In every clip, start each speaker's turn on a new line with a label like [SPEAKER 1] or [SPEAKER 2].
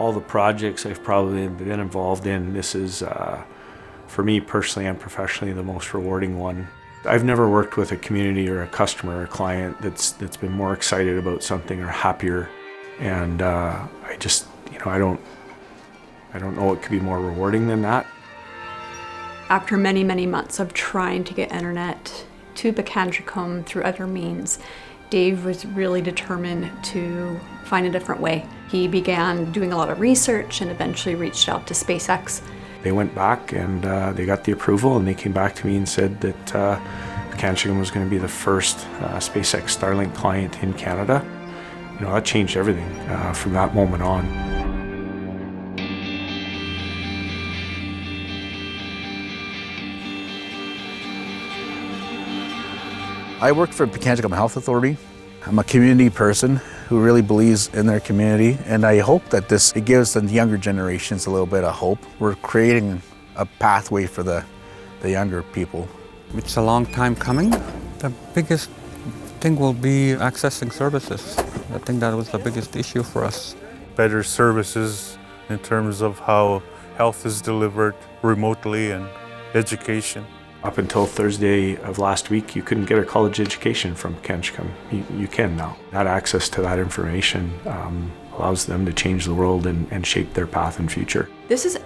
[SPEAKER 1] all the projects I've probably been involved in, this is, for me personally and professionally, the most rewarding one. I've never worked with a community or a customer or a client that's been more excited about something or happier. And I just, I don't know what could be more rewarding than that.
[SPEAKER 2] After many, many months of trying to get internet to Pikangikum through other means, Dave was really determined to find a different way. He began doing a lot of research and eventually reached out to SpaceX.
[SPEAKER 1] They went back and they got the approval, and they came back to me and said that Pikangikum was going to be the first SpaceX Starlink client in Canada. That changed everything from that moment on.
[SPEAKER 3] I work for Pikangikum Health Authority. I'm a community person who really believes in their community, and I hope that it gives the younger generations a little bit of hope. We're creating a pathway for the younger people.
[SPEAKER 4] It's a long time coming. The biggest thing will be accessing services. I think that was the biggest issue for us.
[SPEAKER 5] Better services in terms of how health is delivered remotely and education.
[SPEAKER 1] Up until Thursday of last week, you couldn't get a college education from Pikangikum. You can now. That access to that information allows them to change the world and shape their path and future.
[SPEAKER 2] This is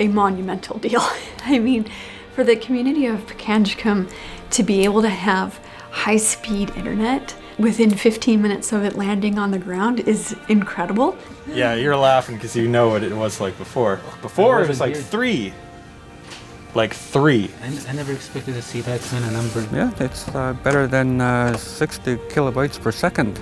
[SPEAKER 2] a monumental deal. I mean, for the community of Pikangikum to be able to have high-speed internet within 15 minutes of it landing on the ground is incredible.
[SPEAKER 6] Yeah, you're laughing because you know what it was like before. Before it was like three. Like three.
[SPEAKER 7] I never expected to see that kind of number.
[SPEAKER 4] Yeah, it's better than 60 kilobytes per second.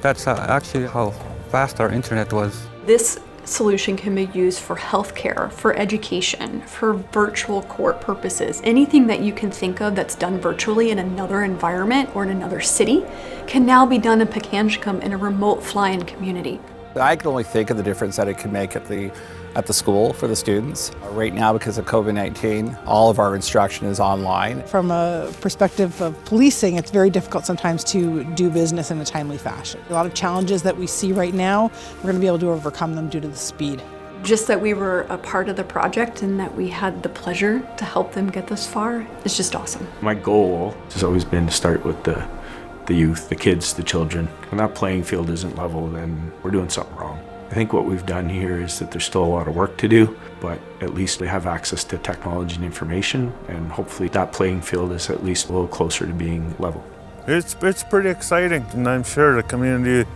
[SPEAKER 4] That's actually how fast our internet was.
[SPEAKER 2] This solution can be used for healthcare, for education, for virtual court purposes. Anything that you can think of that's done virtually in another environment or in another city can now be done in Pikangikum in a remote fly-in community.
[SPEAKER 8] I can only think of the difference that it can make at the school for the students. Right now, because of COVID-19, all of our instruction is online.
[SPEAKER 9] From a perspective of policing, it's very difficult sometimes to do business in a timely fashion. A lot of challenges that we see right now, we're going to be able to overcome them due to the speed.
[SPEAKER 2] Just that we were a part of the project and that we had the pleasure to help them get this far is just awesome.
[SPEAKER 1] My goal has always been to start with the youth, the kids, the children. When that playing field isn't level, then we're doing something wrong. I think what we've done here is that there's still a lot of work to do, but at least we have access to technology and information, and hopefully that playing field is at least a little closer to being level.
[SPEAKER 5] It's pretty exciting, and I'm sure the community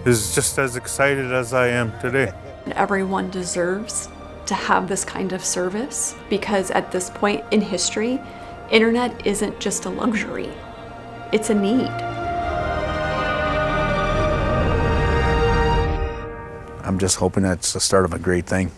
[SPEAKER 5] is just as excited as I am today.
[SPEAKER 2] Everyone deserves to have this kind of service because at this point in history, internet isn't just a luxury, it's a need.
[SPEAKER 3] I'm just hoping that's the start of a great thing.